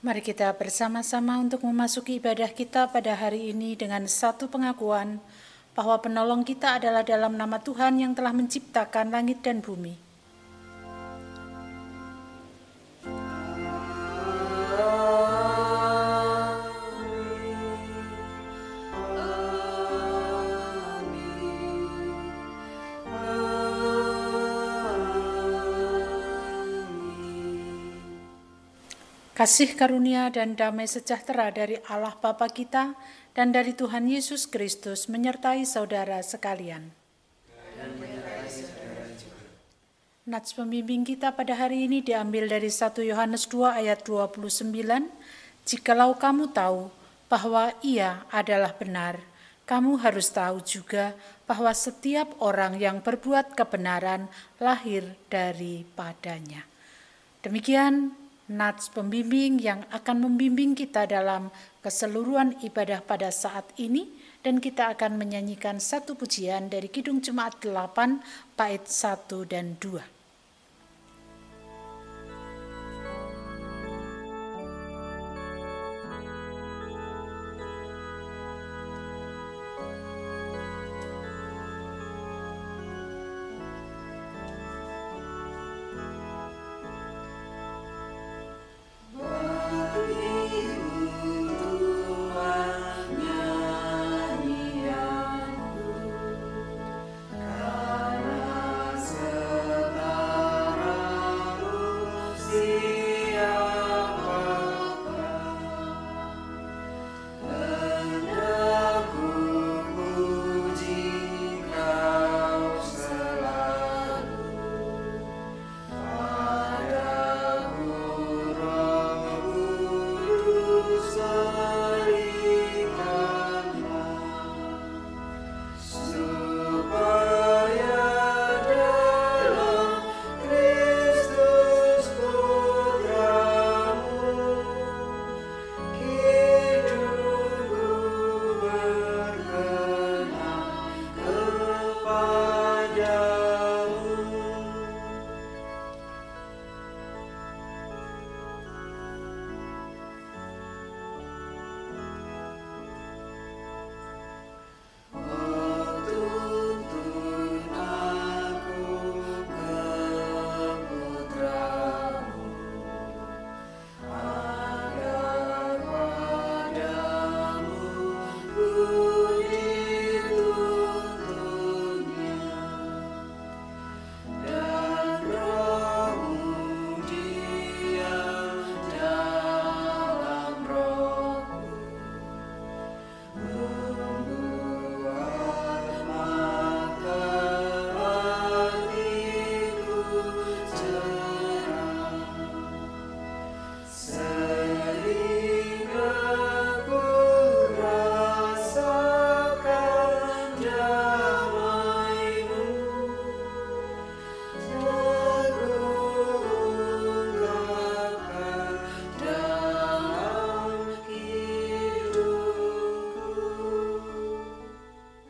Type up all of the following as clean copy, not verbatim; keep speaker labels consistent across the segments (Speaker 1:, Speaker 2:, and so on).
Speaker 1: Mari kita bersama-sama untuk memasuki ibadah kita pada hari ini dengan satu pengakuan bahwa penolong kita adalah dalam nama Tuhan yang telah menciptakan langit dan bumi. Kasih karunia dan damai sejahtera dari Allah Bapa kita dan dari Tuhan Yesus Kristus menyertai saudara sekalian. Nats pembimbing kita pada hari ini diambil dari 1 Yohanes 2 ayat 29. Jikalau kamu tahu bahwa Ia adalah benar, kamu harus tahu juga bahwa setiap orang yang berbuat kebenaran lahir daripadanya. Demikian nats pembimbing yang akan membimbing kita dalam keseluruhan ibadah pada saat ini, dan kita akan menyanyikan satu pujian dari Kidung Jemaat 8 bait 1 dan 2.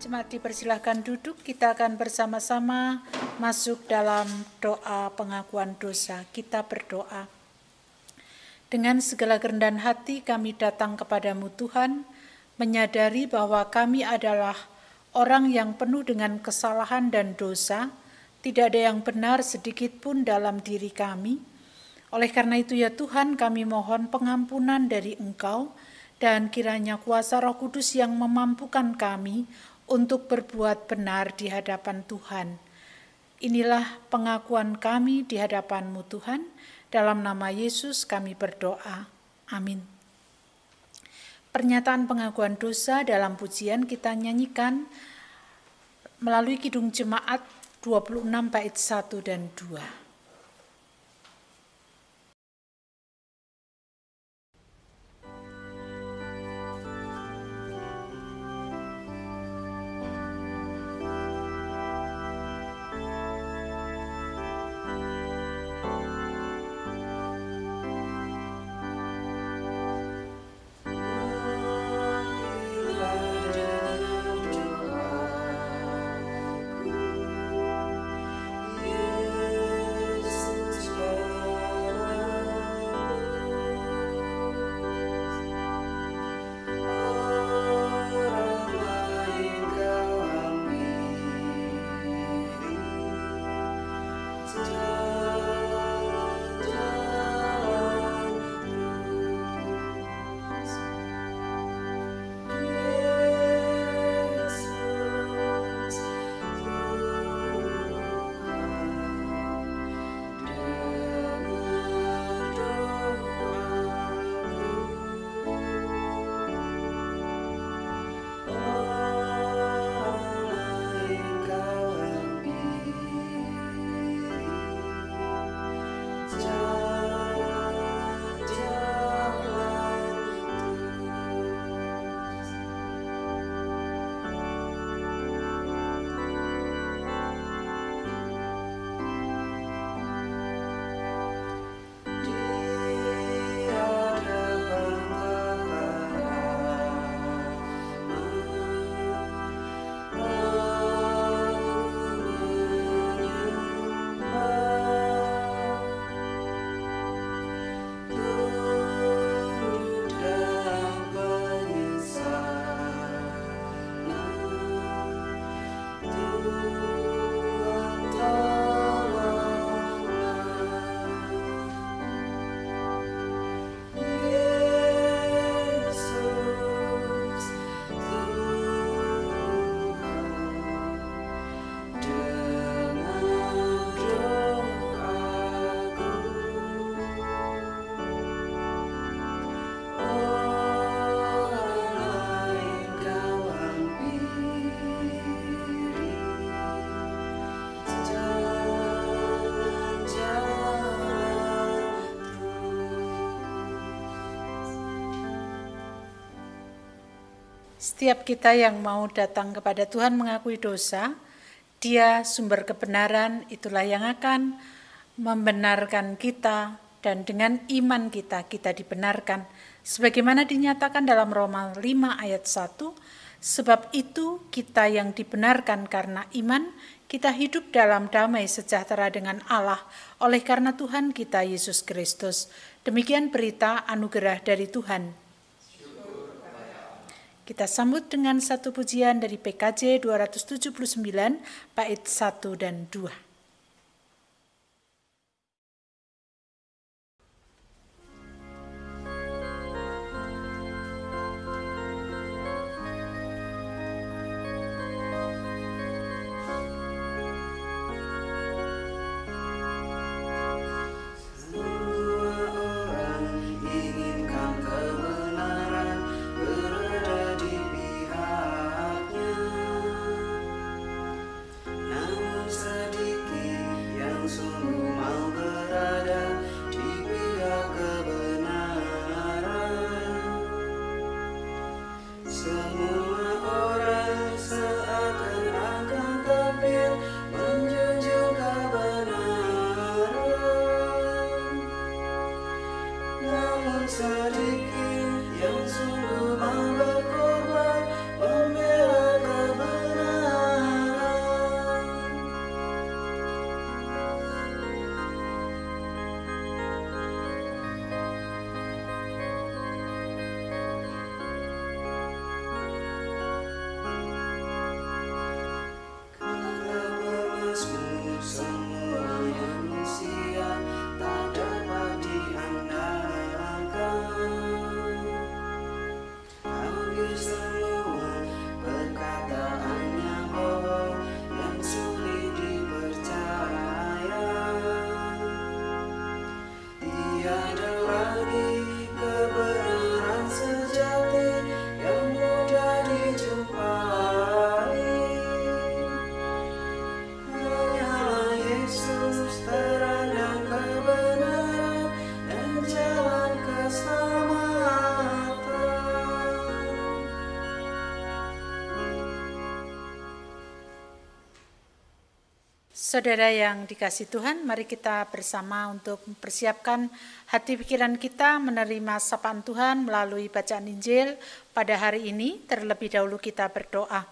Speaker 1: Jemaat dipersilahkan duduk, kita akan bersama-sama masuk dalam doa pengakuan dosa. Kita berdoa. Dengan segala kerendahan hati kami datang kepadamu Tuhan, menyadari bahwa kami adalah orang yang penuh dengan kesalahan dan dosa, tidak ada yang benar sedikit pun dalam diri kami. Oleh karena itu ya Tuhan, kami mohon pengampunan dari Engkau, dan kiranya kuasa Roh Kudus yang memampukan kami untuk berbuat benar di hadapan Tuhan. Inilah pengakuan kami di hadapan-Mu Tuhan, dalam nama Yesus kami berdoa. Amin. Pernyataan pengakuan dosa dalam pujian kita nyanyikan melalui Kidung Jemaat 26 bait 1 dan 2. Setiap kita yang mau datang kepada Tuhan mengakui dosa, Dia sumber kebenaran, itulah yang akan membenarkan kita, dan dengan iman kita dibenarkan. Sebagaimana dinyatakan dalam Roma 5 ayat 1, sebab itu kita yang dibenarkan karena iman, kita hidup dalam damai sejahtera dengan Allah oleh karena Tuhan kita Yesus Kristus. Demikian berita anugerah dari Tuhan. Kita sambut dengan satu pujian dari PKJ 279 bait 1 dan 2. Saudara yang dikasihi Tuhan, mari kita bersama untuk mempersiapkan hati pikiran kita menerima sapaan Tuhan melalui bacaan Injil pada hari ini. Terlebih dahulu kita berdoa.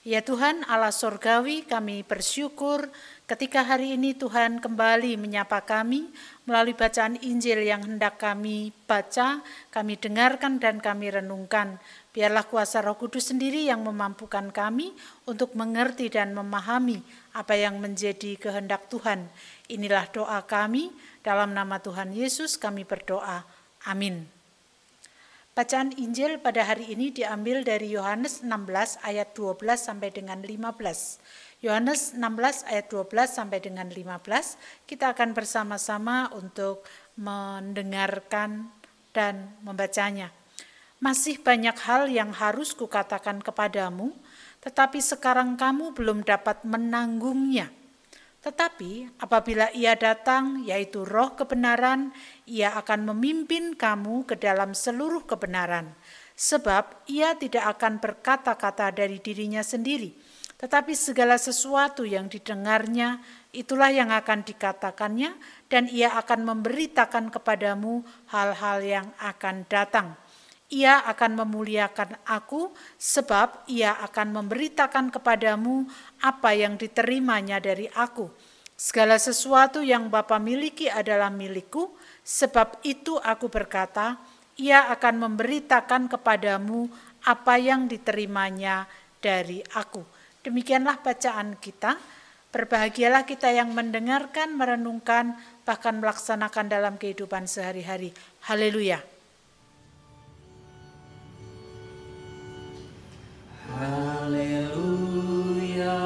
Speaker 1: Ya Tuhan Allah Surgawi, kami bersyukur ketika hari ini Tuhan kembali menyapa kami melalui bacaan Injil yang hendak kami baca, kami dengarkan dan kami renungkan. Biarlah kuasa Roh Kudus sendiri yang memampukan kami untuk mengerti dan memahami apa yang menjadi kehendak Tuhan. Inilah doa kami, dalam nama Tuhan Yesus kami berdoa. Amin. Bacaan Injil pada hari ini diambil dari Yohanes 16 ayat 12 sampai dengan 15. Yohanes 16 ayat 12 sampai dengan 15. Kita akan bersama-sama untuk mendengarkan dan membacanya. Masih banyak hal yang harus kukatakan kepadamu, tetapi sekarang kamu belum dapat menanggungnya. Tetapi apabila Ia datang, yaitu Roh kebenaran, Ia akan memimpin kamu ke dalam seluruh kebenaran. Sebab Ia tidak akan berkata-kata dari dirinya sendiri, tetapi segala sesuatu yang didengarnya, itulah yang akan dikatakannya, dan Ia akan memberitakan kepadamu hal-hal yang akan datang. Ia akan memuliakan aku, sebab Ia akan memberitakan kepadamu apa yang diterimanya dari aku. Segala sesuatu yang Bapa miliki adalah milikku, sebab itu aku berkata, Ia akan memberitakan kepadamu apa yang diterimanya dari aku. Demikianlah bacaan kita. Berbahagialah kita yang mendengarkan, merenungkan, bahkan melaksanakan dalam kehidupan sehari-hari. Haleluya.
Speaker 2: Haleluya,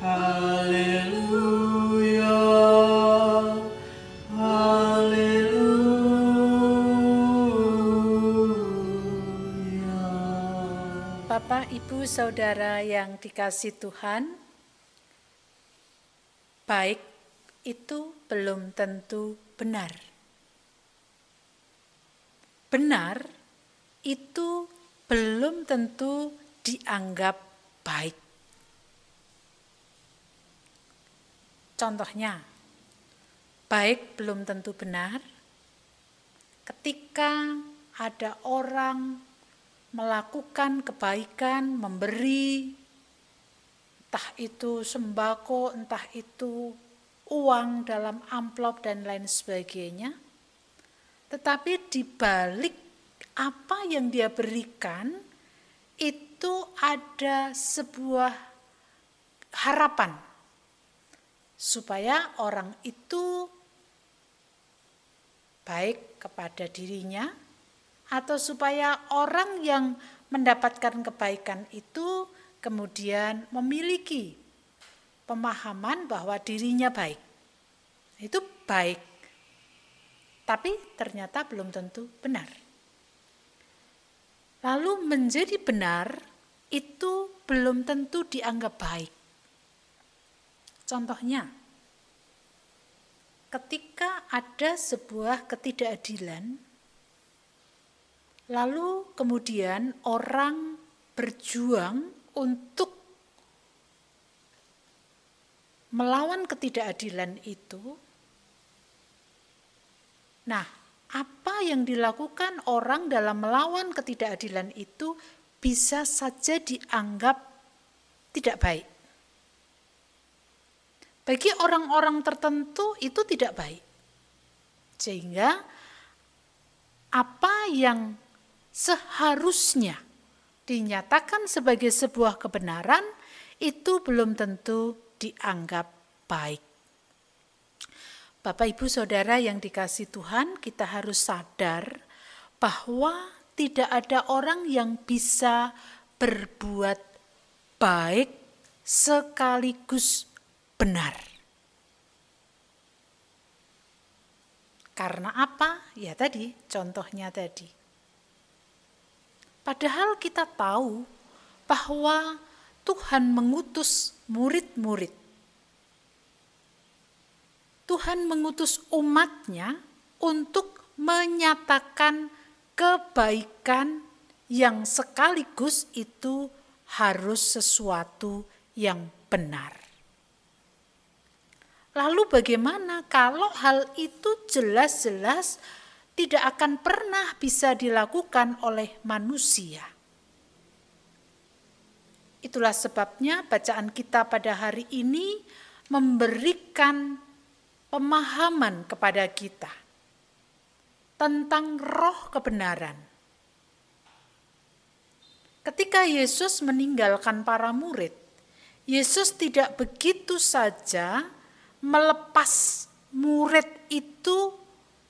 Speaker 2: haleluya, haleluya.
Speaker 1: Bapak, Ibu, Saudara yang dikasihi Tuhan, baik itu belum tentu benar. Benar itu belum tentu dianggap baik. Contohnya, baik belum tentu benar ketika ada orang melakukan kebaikan, memberi, entah itu sembako, entah itu uang dalam amplop dan lain sebagainya. Tetapi di balik apa yang dia berikan itu ada sebuah harapan supaya orang itu baik kepada dirinya, atau supaya orang yang mendapatkan kebaikan itu kemudian memiliki pemahaman bahwa dirinya baik. Itu baik, tapi ternyata belum tentu benar. Lalu menjadi benar itu belum tentu dianggap baik. Contohnya, ketika ada sebuah ketidakadilan, lalu kemudian orang berjuang untuk melawan ketidakadilan itu. Nah, apa yang dilakukan orang dalam melawan ketidakadilan itu bisa saja dianggap tidak baik. Bagi orang-orang tertentu itu tidak baik. Sehingga apa yang seharusnya dinyatakan sebagai sebuah kebenaran itu belum tentu dianggap baik. Bapak, Ibu, Saudara yang dikasihi Tuhan, kita harus sadar bahwa tidak ada orang yang bisa berbuat baik sekaligus benar. Karena apa? Ya tadi, contohnya tadi. Padahal kita tahu bahwa Tuhan mengutus murid-murid. Tuhan mengutus umatnya untuk menyatakan kebaikan yang sekaligus itu harus sesuatu yang benar. Lalu bagaimana kalau hal itu jelas-jelas tidak akan pernah bisa dilakukan oleh manusia? Itulah sebabnya bacaan kita pada hari ini memberikan pemahaman kepada kita tentang roh kebenaran. Ketika Yesus meninggalkan para murid, Yesus tidak begitu saja melepas murid itu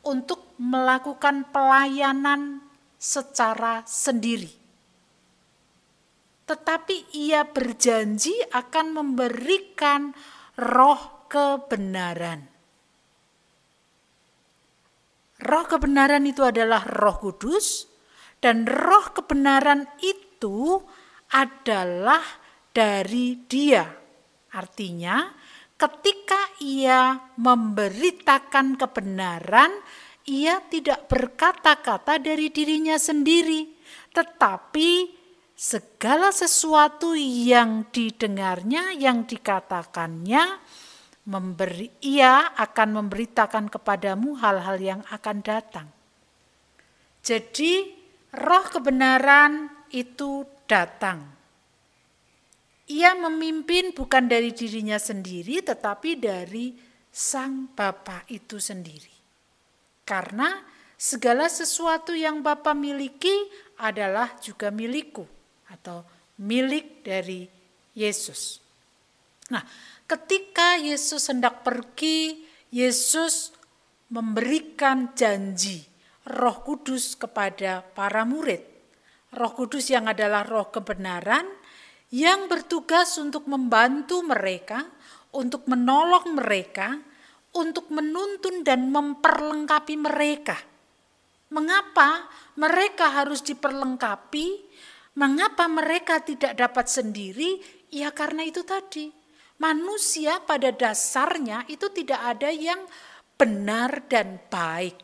Speaker 1: untuk melakukan pelayanan secara sendiri. Tetapi ia berjanji akan memberikan roh kebenaran. Roh kebenaran itu adalah Roh Kudus, dan roh kebenaran itu adalah dari Dia. Artinya, ketika ia memberitakan kebenaran, ia tidak berkata-kata dari dirinya sendiri, tetapi segala sesuatu yang didengarnya, yang dikatakannya, ia akan memberitakan kepadamu hal-hal yang akan datang. Jadi roh kebenaran itu datang. Ia memimpin bukan dari dirinya sendiri, tetapi dari Sang Bapa itu sendiri. Karena segala sesuatu yang Bapa miliki adalah juga milikku, atau milik dari Yesus. Nah, ketika Yesus hendak pergi, Yesus memberikan janji Roh Kudus kepada para murid. Roh Kudus yang adalah roh kebenaran, yang bertugas untuk membantu mereka, untuk menolong mereka, untuk menuntun dan memperlengkapi mereka. Mengapa mereka harus diperlengkapi? Mengapa mereka tidak dapat sendiri? Ya karena itu tadi. Manusia pada dasarnya itu tidak ada yang benar dan baik.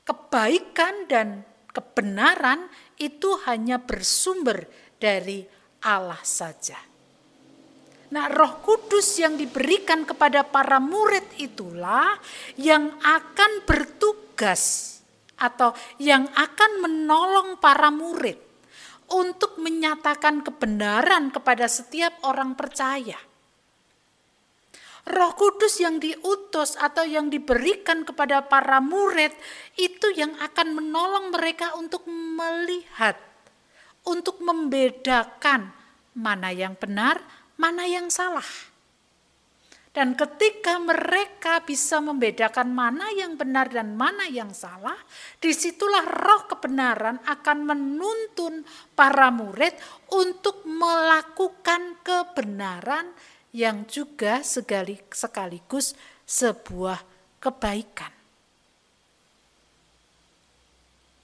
Speaker 1: Kebaikan dan kebenaran itu hanya bersumber dari Allah saja. Nah, Roh Kudus yang diberikan kepada para murid itulah yang akan bertugas atau yang akan menolong para murid untuk menyatakan kebenaran kepada setiap orang percaya. Roh Kudus yang diutus atau yang diberikan kepada para murid itu yang akan menolong mereka untuk melihat, untuk membedakan mana yang benar, mana yang salah. Dan ketika mereka bisa membedakan mana yang benar dan mana yang salah, disitulah roh kebenaran akan menuntun para murid untuk melakukan kebenaran yang juga sekaligus sebuah kebaikan.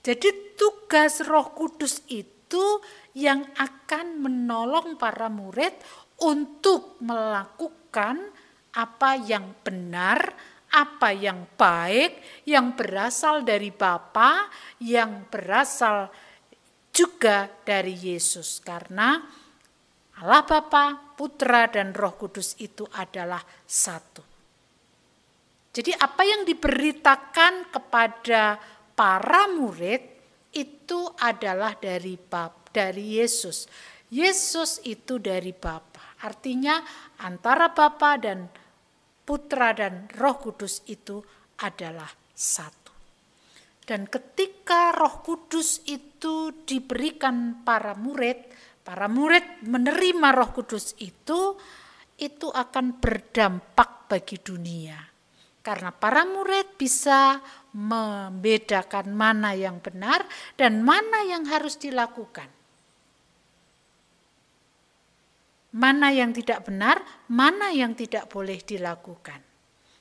Speaker 1: Jadi tugas Roh Kudus itu yang akan menolong para murid untuk melakukan apa yang benar, apa yang baik, yang berasal dari Bapa, yang berasal juga dari Yesus. Karena Allah Bapa, Putra, dan Roh Kudus itu adalah satu. Jadi apa yang diberitakan kepada para murid itu adalah dari Yesus. Yesus itu dari Bapa. Artinya antara Bapa dan Putra dan Roh Kudus itu adalah satu. Dan ketika Roh Kudus itu diberikan para murid menerima Roh Kudus itu akan berdampak bagi dunia. Karena para murid bisa membedakan mana yang benar dan mana yang harus dilakukan. Mana yang tidak benar, mana yang tidak boleh dilakukan.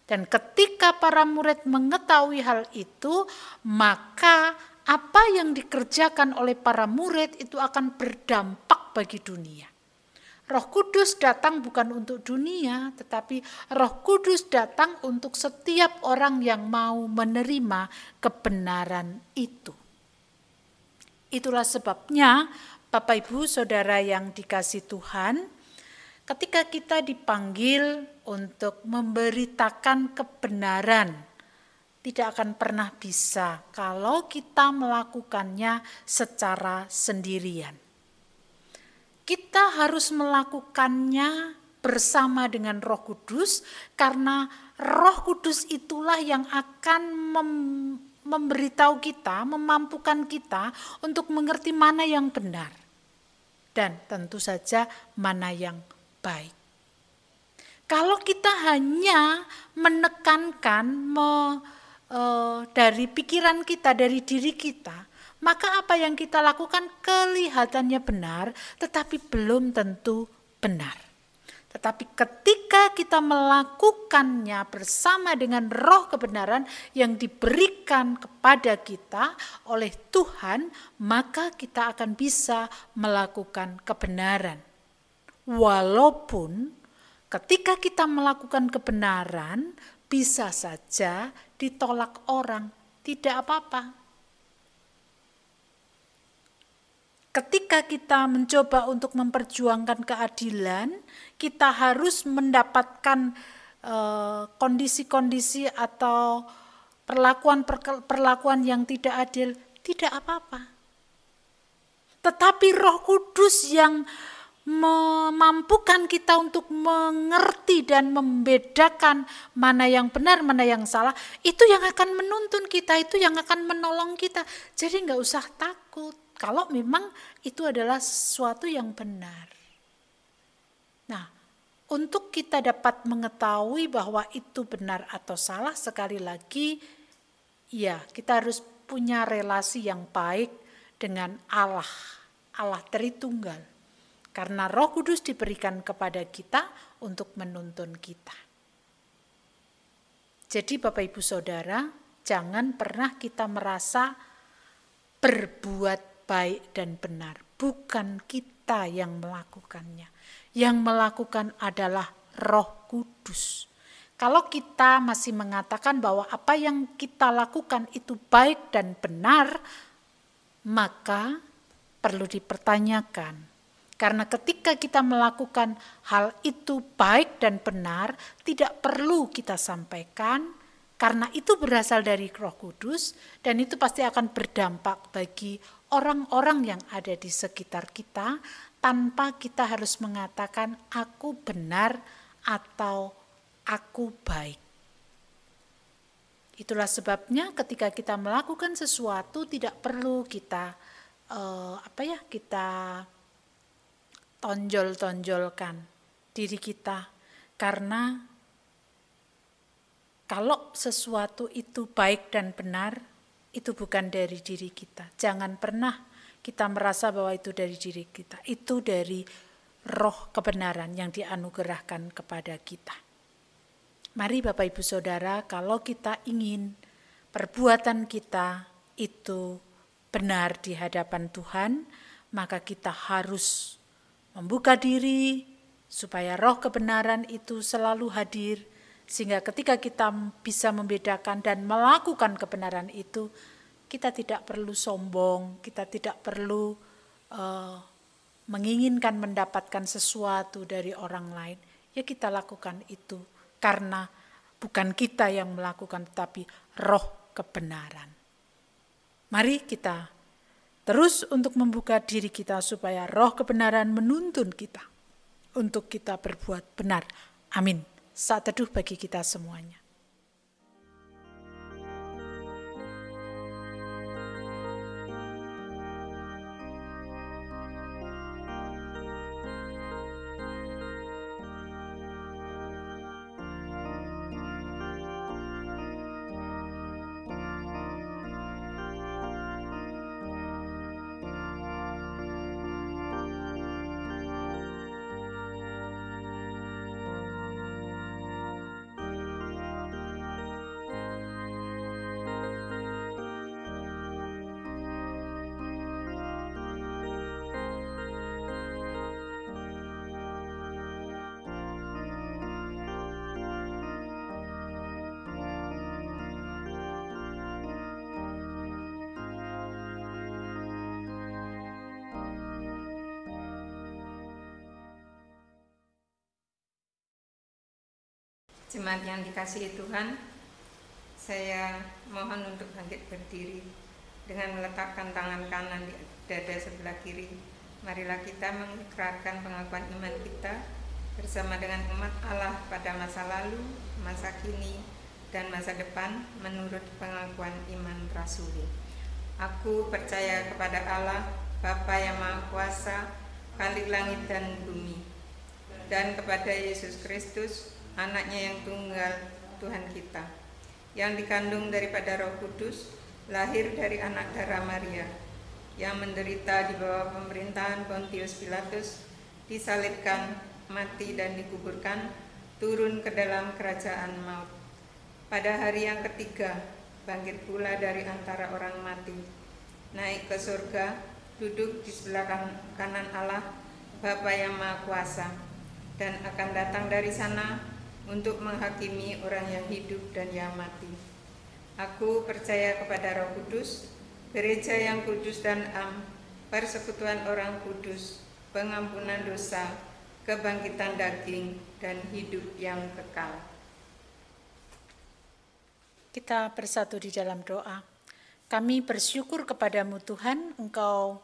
Speaker 1: Dan ketika para murid mengetahui hal itu, maka apa yang dikerjakan oleh para murid itu akan berdampak bagi dunia. Roh Kudus datang bukan untuk dunia, tetapi Roh Kudus datang untuk setiap orang yang mau menerima kebenaran itu. Itulah sebabnya Bapak Ibu Saudara yang dikasihi Tuhan, ketika kita dipanggil untuk memberitakan kebenaran, tidak akan pernah bisa kalau kita melakukannya secara sendirian. Kita harus melakukannya bersama dengan Roh Kudus, karena Roh Kudus itulah yang akan memberitahu kita, memampukan kita untuk mengerti mana yang benar dan tentu saja mana yang baik. Kalau kita hanya menekankan dari pikiran kita, dari diri kita, maka apa yang kita lakukan kelihatannya benar, tetapi belum tentu benar. Tetapi ketika kita melakukannya bersama dengan roh kebenaran yang diberikan kepada kita oleh Tuhan, maka kita akan bisa melakukan kebenaran. Walaupun ketika kita melakukan kebenaran, bisa saja ditolak orang, tidak apa-apa. Ketika kita mencoba untuk memperjuangkan keadilan, kita harus mendapatkan kondisi-kondisi atau perlakuan yang tidak adil, tidak apa-apa. Tetapi Roh Kudus yang memampukan kita untuk mengerti dan membedakan mana yang benar, mana yang salah, itu yang akan menuntun kita, itu yang akan menolong kita. Jadi nggak usah takut kalau memang itu adalah sesuatu yang benar. Nah, untuk kita dapat mengetahui bahwa itu benar atau salah, sekali lagi, ya kita harus punya relasi yang baik dengan Allah Tritunggal. Karena Roh Kudus diberikan kepada kita untuk menuntun kita. Jadi Bapak Ibu Saudara, jangan pernah kita merasa berbuat baik dan benar. Bukan kita yang melakukannya. Yang melakukan adalah Roh Kudus. Kalau kita masih mengatakan bahwa apa yang kita lakukan itu baik dan benar, maka perlu dipertanyakan. Karena ketika kita melakukan hal itu baik dan benar, tidak perlu kita sampaikan, karena itu berasal dari Roh Kudus, dan itu pasti akan berdampak bagi orang-orang yang ada di sekitar kita, tanpa kita harus mengatakan aku benar atau aku baik. Itulah sebabnya ketika kita melakukan sesuatu tidak perlu kita kita tonjol-tonjolkan diri kita, karena kalau sesuatu itu baik dan benar, itu bukan dari diri kita. Jangan pernah kita merasa bahwa itu dari diri kita. Itu dari roh kebenaran yang dianugerahkan kepada kita. Mari Bapak Ibu Saudara, kalau kita ingin perbuatan kita itu benar di hadapan Tuhan, maka kita harus membuka diri supaya roh kebenaran itu selalu hadir, sehingga ketika kita bisa membedakan dan melakukan kebenaran itu, kita tidak perlu sombong, kita tidak perlu menginginkan mendapatkan sesuatu dari orang lain. Ya kita lakukan itu karena bukan kita yang melakukan, tetapi roh kebenaran. Mari kita terus untuk membuka diri kita supaya roh kebenaran menuntun kita untuk kita berbuat benar. Amin. Saat teduh bagi kita semuanya.
Speaker 3: Jemaat yang dikasihi Tuhan, saya mohon untuk bangkit berdiri dengan meletakkan tangan kanan di dada sebelah kiri. Marilah kita mengikrarkan pengakuan iman kita bersama dengan umat Allah pada masa lalu, masa kini, dan masa depan menurut pengakuan iman rasuli. Aku percaya kepada Allah, Bapa yang Maha Kuasa, Khalik langit dan bumi, dan kepada Yesus Kristus, Anaknya yang tunggal, Tuhan kita, yang dikandung daripada Roh Kudus, lahir dari anak darah Maria, yang menderita di bawah pemerintahan Pontius Pilatus, disalibkan, mati dan dikuburkan, turun ke dalam kerajaan maut. Pada hari yang ketiga, bangkit pula dari antara orang mati, naik ke surga, duduk di sebelah kanan Allah, Bapa yang Maha Kuasa, dan akan datang dari sana untuk menghakimi orang yang hidup dan yang mati. Aku percaya kepada Roh Kudus, gereja yang kudus dan am, persekutuan orang kudus, pengampunan dosa, kebangkitan daging, dan hidup yang kekal.
Speaker 1: Kita bersatu di dalam doa. Kami bersyukur kepadamu Tuhan, Engkau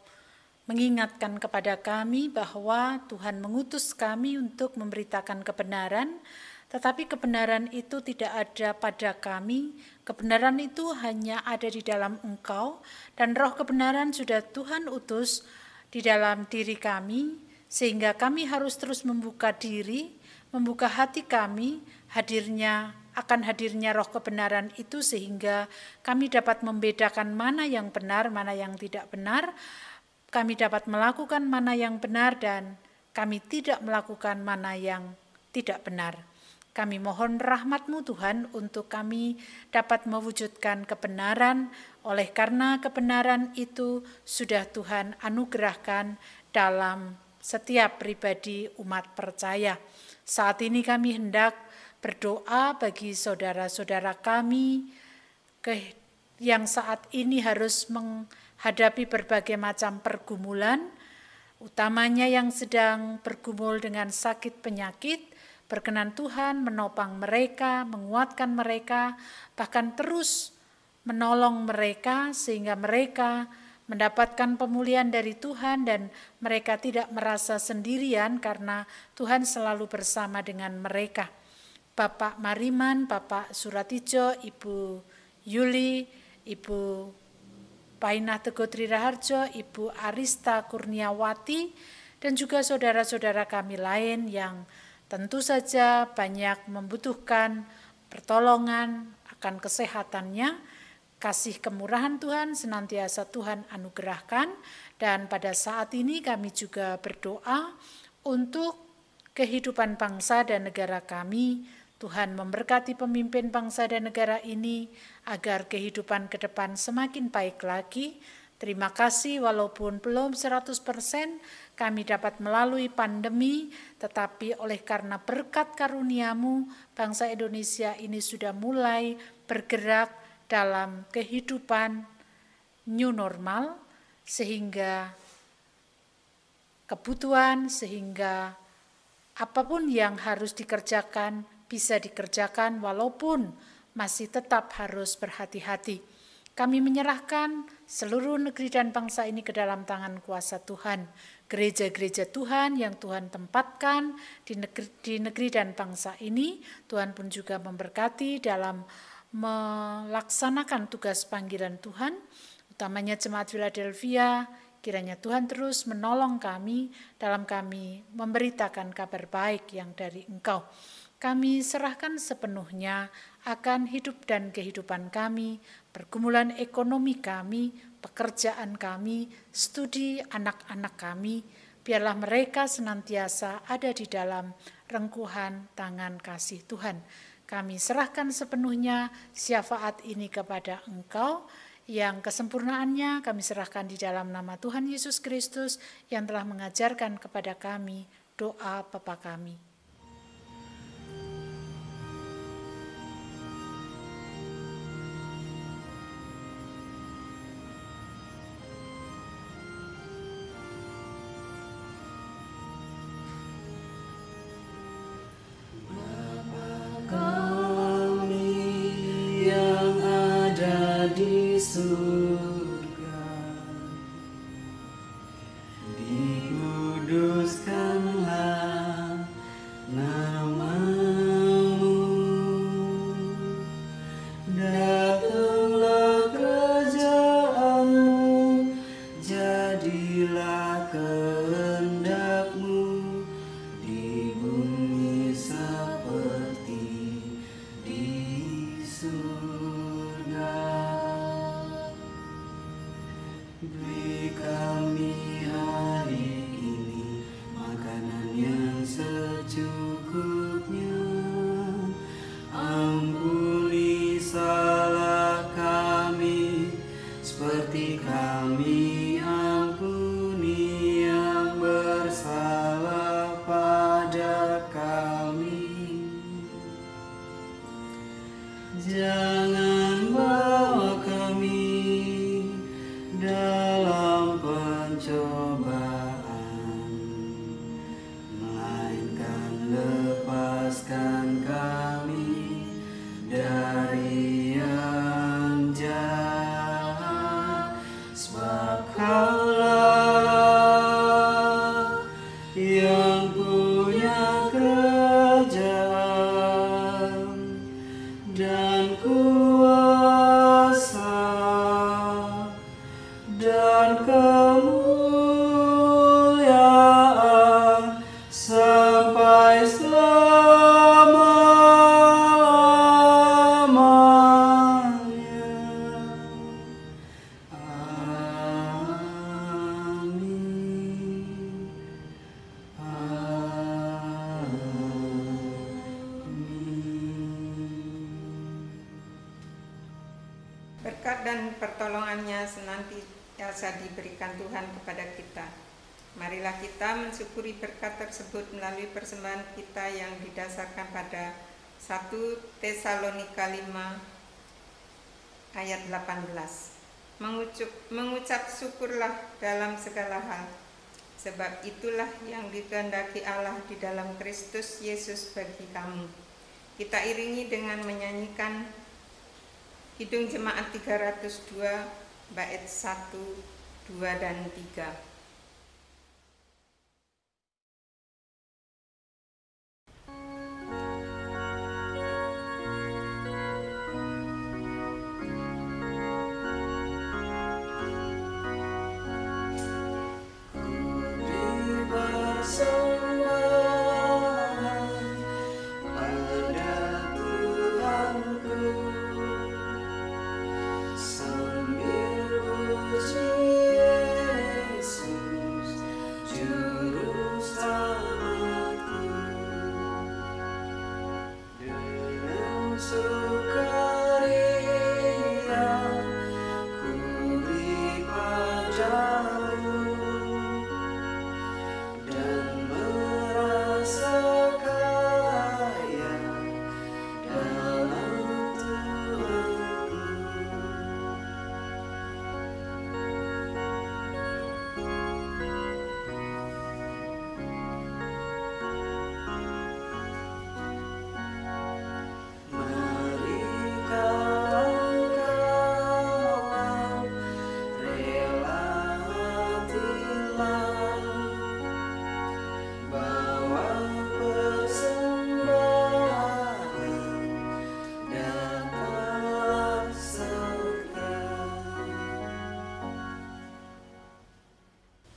Speaker 1: mengingatkan kepada kami bahwa Tuhan mengutus kami untuk memberitakan kebenaran, tetapi kebenaran itu tidak ada pada kami, kebenaran itu hanya ada di dalam Engkau, dan roh kebenaran sudah Tuhan utus di dalam diri kami, sehingga kami harus terus membuka diri, membuka hati kami, hadirnya roh kebenaran itu, sehingga kami dapat membedakan mana yang benar, mana yang tidak benar, kami dapat melakukan mana yang benar, dan kami tidak melakukan mana yang tidak benar. Kami mohon rahmat-Mu Tuhan untuk kami dapat mewujudkan kebenaran, oleh karena kebenaran itu sudah Tuhan anugerahkan dalam setiap pribadi umat percaya. Saat ini kami hendak berdoa bagi saudara-saudara kami yang saat ini harus hadapi berbagai macam pergumulan, utamanya yang sedang bergumul dengan sakit penyakit. Berkenan Tuhan menopang mereka, menguatkan mereka, bahkan terus menolong mereka sehingga mereka mendapatkan pemulihan dari Tuhan dan mereka tidak merasa sendirian karena Tuhan selalu bersama dengan mereka. Bapak Mariman, Bapak Suratijo, Ibu Yuli, Ibu Painah Teguh Tri Raharjo, Ibu Arista Kurniawati, dan juga saudara-saudara kami lain yang tentu saja banyak membutuhkan pertolongan akan kesehatannya. Kasih kemurahan Tuhan senantiasa Tuhan anugerahkan, dan pada saat ini kami juga berdoa untuk kehidupan bangsa dan negara kami. Tuhan memberkati pemimpin bangsa dan negara ini agar kehidupan ke depan semakin baik lagi. Terima kasih walaupun belum 100% kami dapat melalui pandemi, tetapi oleh karena berkat karunia-Mu, bangsa Indonesia ini sudah mulai bergerak dalam kehidupan new normal, sehingga kebutuhan, sehingga apapun yang harus dikerjakan bisa dikerjakan walaupun masih tetap harus berhati-hati. Kami menyerahkan seluruh negeri dan bangsa ini ke dalam tangan kuasa Tuhan. Gereja-gereja Tuhan yang Tuhan tempatkan di negeri dan bangsa ini, Tuhan pun juga memberkati dalam melaksanakan tugas panggilan Tuhan, utamanya Jemaat Philadelphia. Kiranya Tuhan terus menolong kami dalam kami memberitakan kabar baik yang dari Engkau. Kami serahkan sepenuhnya akan hidup dan kehidupan kami, pergumulan ekonomi kami, pekerjaan kami, studi anak-anak kami. Biarlah mereka senantiasa ada di dalam rengkuhan tangan kasih Tuhan. Kami serahkan sepenuhnya syafaat ini kepada Engkau, yang kesempurnaannya kami serahkan di dalam nama Tuhan Yesus Kristus yang telah mengajarkan kepada kami doa Bapa kami.
Speaker 2: Di surga, dikuduskanlah nama-Mu, datanglah kerajaan-Mu, jadilah kehendak-Mu di bumi seperti di surga. Beri kami hari ini makanan yang secukupnya. Ampuni salah kami seperti kami ampuni yang bersalah pada kami. Jangan bawa kami dalam pencobaan, melainkan lepaskan kami dari yang jahat. Sebab Kaulah yang punya kerajaan dan kuasa dan kemuliaan sampai selama-lamanya. Amin.
Speaker 3: Berkat dan pertolongannya senantiasa diberikan Tuhan kepada kita. Marilah kita mensyukuri berkat tersebut melalui persembahan kita yang didasarkan pada 1 Tesalonika 5 ayat 18. mengucap syukurlah dalam segala hal, sebab itulah yang dikehendaki Allah di dalam Kristus Yesus bagi kamu. Kita iringi dengan menyanyikan Kidung Jemaat 302 bait 1, 2, dan 3.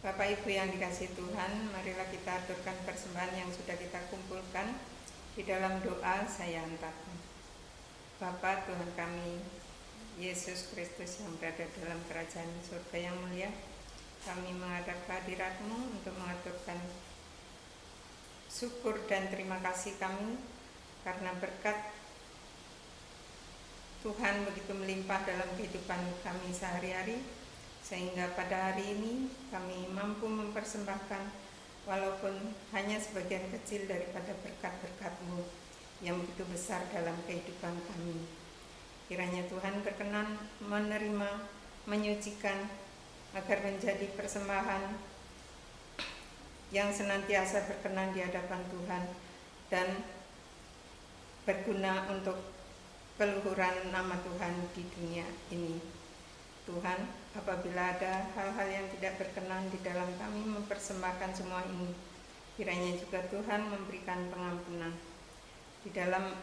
Speaker 3: Bapak Ibu yang dikasihi Tuhan, marilah kita aturkan persembahan yang sudah kita kumpulkan di dalam doa saya hantarkan. Bapa Tuhan kami, Yesus Kristus yang berada dalam kerajaan surga yang mulia, kami menghadap kehadirat-Mu untuk mengaturkan syukur dan terima kasih kami karena berkat Tuhan begitu melimpah dalam kehidupan kami sehari-hari, sehingga pada hari ini kami mampu mempersembahkan walaupun hanya sebagian kecil daripada berkat-berkat-Mu yang begitu besar dalam kehidupan kami. Kiranya Tuhan berkenan menerima, menyucikan, agar menjadi persembahan yang senantiasa berkenan di hadapan Tuhan dan berguna untuk keluhuran nama Tuhan di dunia ini. Tuhan, apabila ada hal-hal yang tidak berkenan di dalam kami mempersembahkan semua ini, kiranya juga Tuhan memberikan pengampunan. Di dalam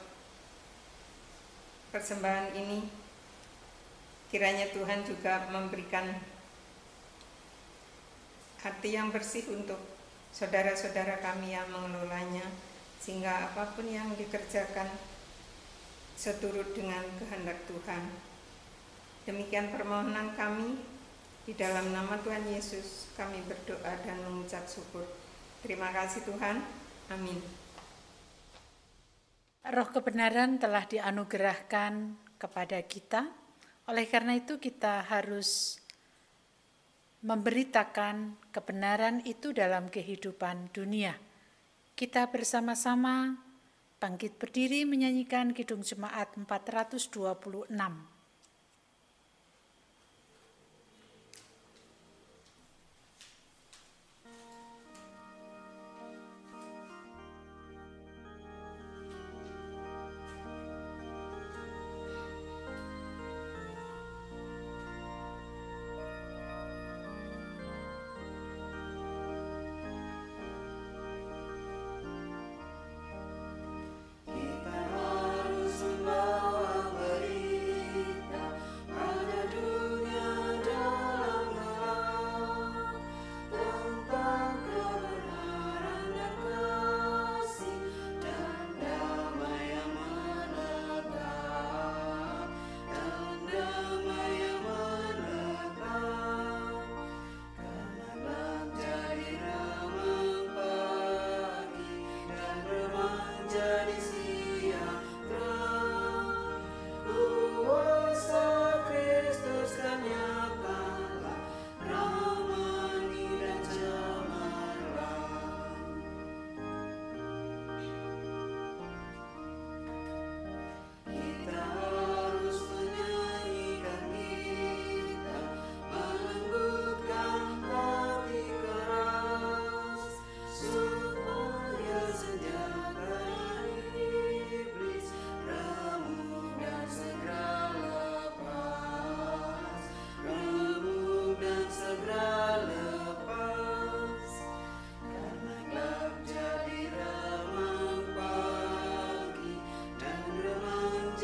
Speaker 3: persembahan ini, kiranya Tuhan juga memberikan hati yang bersih untuk saudara-saudara kami yang mengelolanya, sehingga apapun yang dikerjakan seturut dengan kehendak Tuhan. Demikian permohonan kami, di dalam nama Tuhan Yesus kami berdoa dan mengucap syukur. Terima kasih Tuhan, amin.
Speaker 1: Roh kebenaran telah dianugerahkan kepada kita, oleh karena itu kita harus memberitakan kebenaran itu dalam kehidupan dunia. Kita bersama-sama bangkit berdiri menyanyikan Kidung Jemaat 426.
Speaker 2: Kita harus membawa beri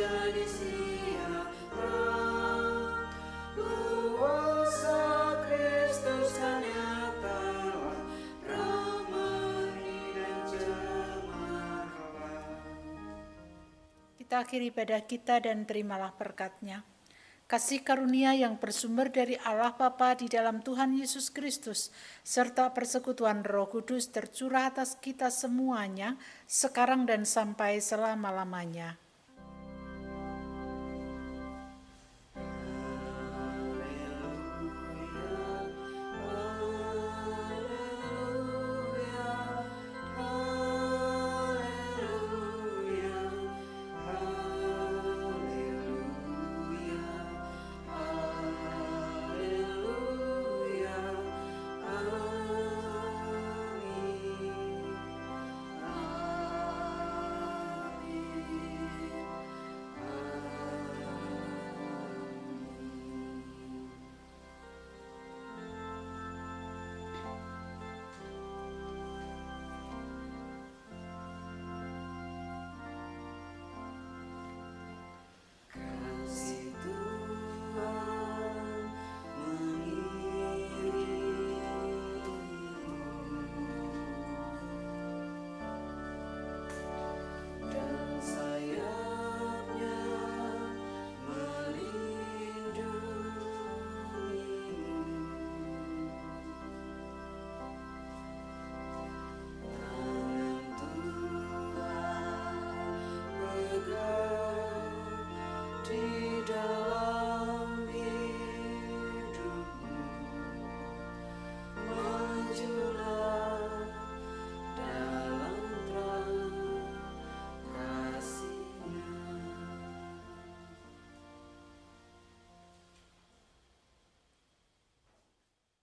Speaker 2: jadi siapa? Kuasa Kristus hanya telah ramai dan cemerlang.
Speaker 1: Kita akhiri ibadah kita dan terimalah berkat-Nya. Kasih karunia yang bersumber dari Allah Bapa di dalam Tuhan Yesus Kristus, serta persekutuan Roh Kudus tercurah atas kita semuanya, sekarang dan sampai selama-lamanya.